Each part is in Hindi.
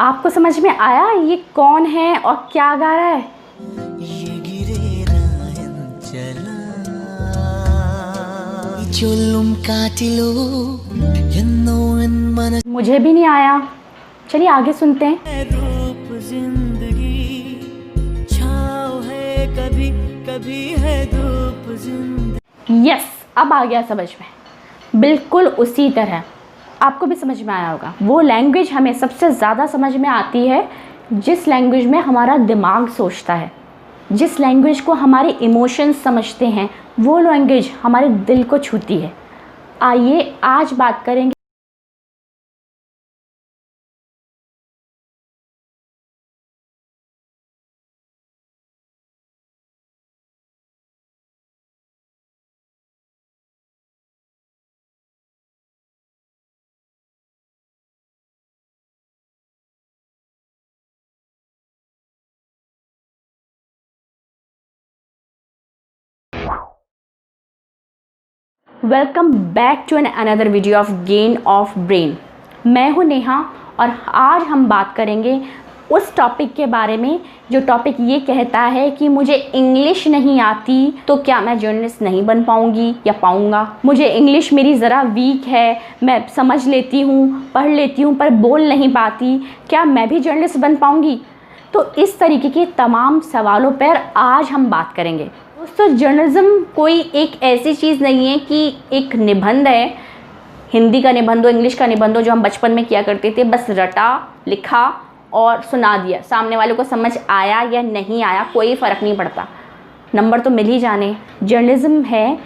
आपको समझ में आया ये कौन है और क्या गा रहा है? मुझे भी नहीं आया। चलिए आगे सुनते हैं। यस, अब आ गया समझ में। बिल्कुल उसी तरह आपको भी समझ में आया होगा। वो लैंग्वेज हमें सबसे ज़्यादा समझ में आती है जिस लैंग्वेज में हमारा दिमाग सोचता है, जिस लैंग्वेज को हमारे इमोशंस समझते हैं, वो लैंग्वेज हमारे दिल को छूती है। आइए आज बात करेंगे welcome back to an another video of Gain of Brain. मैं हूँ नेहा और आज हम बात करेंगे उस टॉपिक के बारे में जो टॉपिक ये कहता है कि मुझे इंग्लिश नहीं आती तो क्या मैं जर्नलिस्ट नहीं बन पाऊँगी या पाऊँगा। मुझे इंग्लिश मेरी ज़रा वीक है, मैं समझ लेती हूँ, पढ़ लेती हूँ पर बोल नहीं पाती, क्या मैं भी जर्नलिस्ट बन पाऊँगी। तो इस तरीके के तमाम सवालों पर आज हम बात करेंगे। दोस्तों, जर्नलिज्म कोई एक ऐसी चीज़ नहीं है कि एक निबंध है, हिंदी का निबंध हो, इंग्लिश का निबंध हो, जो हम बचपन में किया करते थे, बस रटा लिखा और सुना दिया, सामने वाले को समझ आया या नहीं आया कोई फ़र्क नहीं पड़ता, नंबर तो मिल ही जाने। जर्नलिज्म है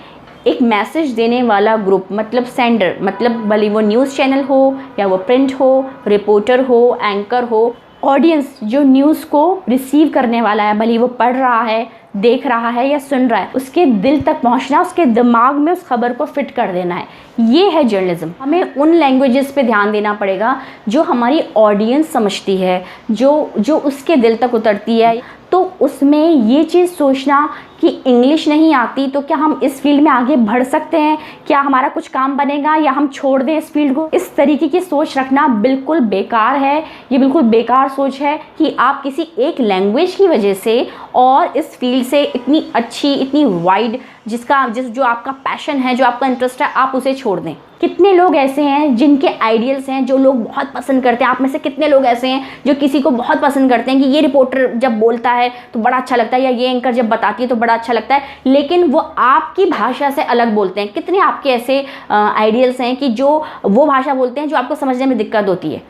एक मैसेज देने वाला ग्रुप, मतलब सेंडर, मतलब भले वो न्यूज़ चैनल हो या वो प्रिंट हो, रिपोर्टर हो, एंकर हो, ऑडियंस जो न्यूज़ को रिसीव करने वाला है, भले वो पढ़ रहा है, देख रहा है या सुन रहा है, उसके दिल तक पहुंचना, उसके दिमाग में उस खबर को फिट कर देना है, ये है जर्नलिज्म। हमें उन लैंग्वेजेस पे ध्यान देना पड़ेगा जो हमारी ऑडियंस समझती है, जो उसके दिल तक उतरती है। तो उसमें ये चीज़ सोचना कि इंग्लिश नहीं आती तो क्या हम इस फील्ड में आगे बढ़ सकते हैं, क्या हमारा कुछ काम बनेगा या हम छोड़ दें इस फील्ड को, इस तरीके की सोच रखना बिल्कुल बेकार है। ये बिल्कुल बेकार सोच है कि आप किसी एक लैंग्वेज की वजह से और इस फील्ड से इतनी अच्छी, इतनी वाइड, जो आपका पैशन है, जो आपका इंटरेस्ट है, आप उसे छोड़ दें। कितने लोग ऐसे हैं जिनके आइडियल्स हैं, जो लोग बहुत पसंद करते हैं। आप में से कितने लोग ऐसे हैं जो किसी को बहुत पसंद करते हैं कि ये रिपोर्टर जब बोलता है तो बड़ा अच्छा लगता है, या ये एंकर जब बताती है तो बड़ा अच्छा लगता है, लेकिन वो आपकी भाषा से अलग बोलते हैं। कितने आपके ऐसे आइडियल्स हैं कि जो वो भाषा बोलते हैं जो आपको समझने में दिक्कत होती है।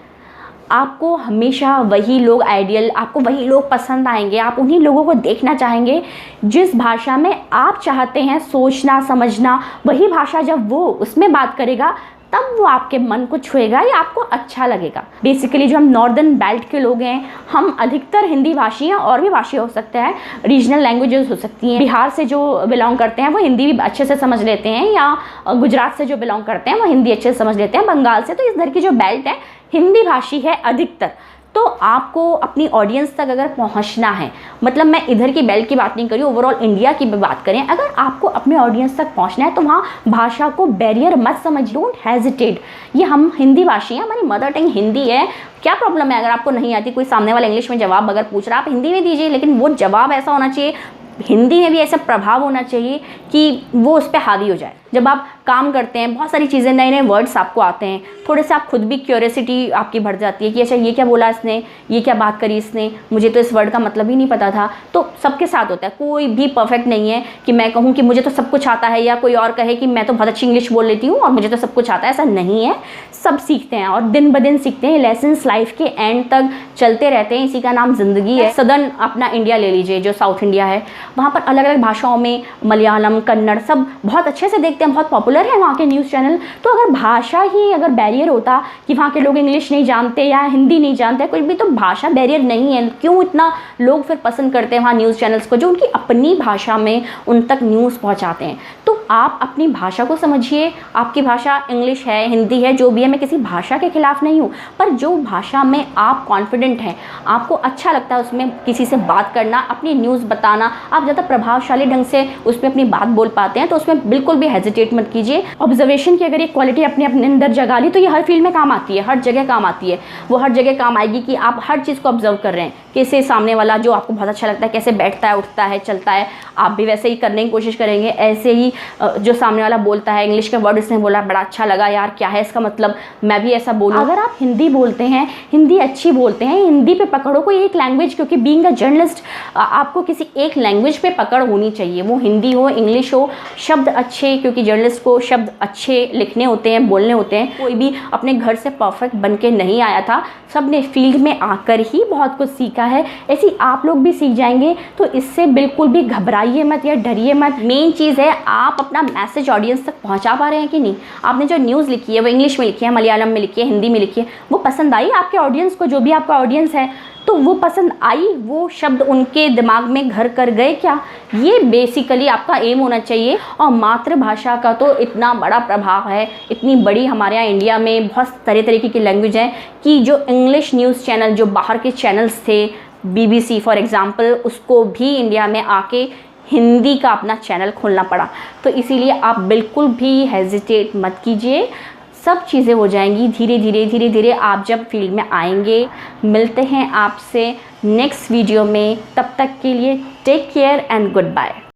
आपको हमेशा वही लोग आइडियल, आपको वही लोग पसंद आएंगे, आप उन्हीं लोगों को देखना चाहेंगे जिस भाषा में आप चाहते हैं सोचना समझना। वही भाषा जब वो उसमें बात करेगा तब वो आपके मन को छुएगा या आपको अच्छा लगेगा। बेसिकली जो हम नॉर्दर्न बेल्ट के लोग हैं, हम अधिकतर हिंदी भाषी हैं, और भी भाषी हो सकते हैं, रीजनल लैंग्वेजेस हो सकती हैं। बिहार से जो बिलोंग करते हैं वो हिंदी भी अच्छे से समझ लेते हैं, या गुजरात से जो बिलोंग करते हैं वो हिंदी अच्छे से समझ लेते हैं, बंगाल से। तो इस इधर की जो बेल्ट है हिंदी भाषी है अधिकतर। तो आपको अपनी ऑडियंस तक अगर पहुंचना है, मतलब मैं इधर की बेल्ट की बात नहीं कर रही हूँ, ओवरऑल इंडिया की बात करें, अगर आपको अपने ऑडियंस तक पहुंचना है तो वहाँ भाषा को बैरियर मत समझ, डोंट हेजिटेट। ये हम हिंदी भाषी हैं, हमारी मदर टंग हिंदी है, क्या प्रॉब्लम है अगर आपको नहीं आती, कोई सामने वाला इंग्लिश में जवाब अगर पूछ रहा है आप हिंदी में दीजिए, लेकिन वो जवाब ऐसा होना चाहिए, हिंदी में भी ऐसा प्रभाव होना चाहिए कि वो उस पर हावी हो जाए। जब आप काम करते हैं, बहुत सारी चीज़ें, नए नए वर्ड्स आपको आते हैं, थोड़े से आप खुद भी क्यूरियोसिटी आपकी बढ़ जाती है कि अच्छा ये क्या बोला इसने, ये क्या बात करी इसने, मुझे तो इस वर्ड का मतलब ही नहीं पता था। तो सबके साथ होता है, कोई भी परफेक्ट नहीं है कि मैं कहूँ कि मुझे तो सब कुछ आता है, या कोई और कहे कि मैं तो बहुत अच्छी इंग्लिश बोल लेती हूँ और मुझे तो सब कुछ आता है। ऐसा नहीं है, सब सीखते हैं और दिन ब दिन सीखते हैं। लेसन्स लाइफ के एंड तक चलते रहते हैं, इसी का नाम ज़िंदगी है। सदर्न अपना इंडिया ले लीजिए, जो साउथ इंडिया है, वहाँ पर अलग अलग भाषाओं में, मलयालम, कन्नड़, सब बहुत अच्छे से देखते हैं, बहुत पॉपुलर है वहाँ के न्यूज़ चैनल। तो अगर भाषा ही अगर बैरियर होता कि वहाँ के लोग इंग्लिश नहीं जानते या हिंदी नहीं जानते, कुछ भी, तो भाषा बैरियर नहीं है, क्यों इतना लोग फिर पसंद करते हैं वहाँ न्यूज़ चैनल्स को जो उनकी अपनी भाषा में उन तक न्यूज़ पहुँचाते हैं। तो आप अपनी भाषा को समझिए। आपकी भाषा इंग्लिश है, हिंदी है, जो भी है, मैं किसी भाषा के खिलाफ़ नहीं हूँ, पर जो भाषा में आप कॉन्फिडेंट हैं, आपको अच्छा लगता है उसमें किसी से बात करना, अपनी न्यूज़ बताना, आप ज़्यादा प्रभावशाली ढंग से उसमें अपनी बात बोल पाते हैं, तो उसमें बिल्कुल भी हेजिटेट मत कीजिए। ऑब्जर्वेशन की अगर ये क्वालिटी अपने अंदर जगा ली तो ये हर फील्ड में काम आती है, हर जगह काम आती है। वो हर जगह काम आएगी कि आप हर चीज़ को ऑब्जर्व कर रहे हैं, कैसे सामने वाला जो आपको बहुत अच्छा लगता है कैसे बैठता है, उठता है, चलता है, आप भी वैसे ही करने की कोशिश करेंगे। ऐसे ही जो सामने वाला बोलता है, इंग्लिश का वर्ड इसने बोला, बड़ा अच्छा लगा यार, क्या है इसका मतलब, मैं भी ऐसा बोलूँ। अगर आप हिंदी बोलते हैं, हिंदी अच्छी बोलते हैं, हिंदी पे पकड़ो कोई एक लैंग्वेज, क्योंकि बीइंग अ जर्नलिस्ट आपको किसी एक लैंग्वेज पे पकड़ होनी चाहिए, वो हिंदी हो, इंग्लिश हो, शब्द अच्छे, क्योंकि जर्नलिस्ट को शब्द अच्छे लिखने होते हैं, बोलने होते हैं। कोई भी अपने घर से परफेक्ट बन के नहीं आया था, सब ने फील्ड में आकर ही बहुत कुछ सीखा है। ऐसी आप लोग भी सीख जाएंगे, तो इससे बिल्कुल भी घबराइए मत या डरिए मत। मेन चीज़ है आप अपना मैसेज ऑडियंस तक पहुंचा पा रहे हैं कि नहीं। आपने जो न्यूज़ लिखी है वो इंग्लिश में लिखी है, मलयालम में लिखी है, हिंदी में लिखी है, वो पसंद आई आपके ऑडियंस को, जो भी आपका ऑडियंस है, तो वो पसंद आई, वो शब्द उनके दिमाग में घर कर गए क्या, ये बेसिकली आपका एम होना चाहिए। और मातृभाषा का तो इतना बड़ा प्रभाव है, इतनी बड़ी हमारे यहाँ इंडिया में बहुत तरह तरीके की लैंग्वेज हैं कि जो इंग्लिश न्यूज़ चैनल, जो बाहर के चैनल्स थे, BBC फॉर एग्ज़ाम्पल, उसको भी इंडिया में आके हिंदी का अपना चैनल खोलना पड़ा। तो इसीलिए आप बिल्कुल भी हेजिटेट मत कीजिए, सब चीज़ें हो जाएंगी धीरे धीरे आप जब फील्ड में आएंगे। मिलते हैं आपसे नेक्स्ट वीडियो में, तब तक के लिए take care and good bye.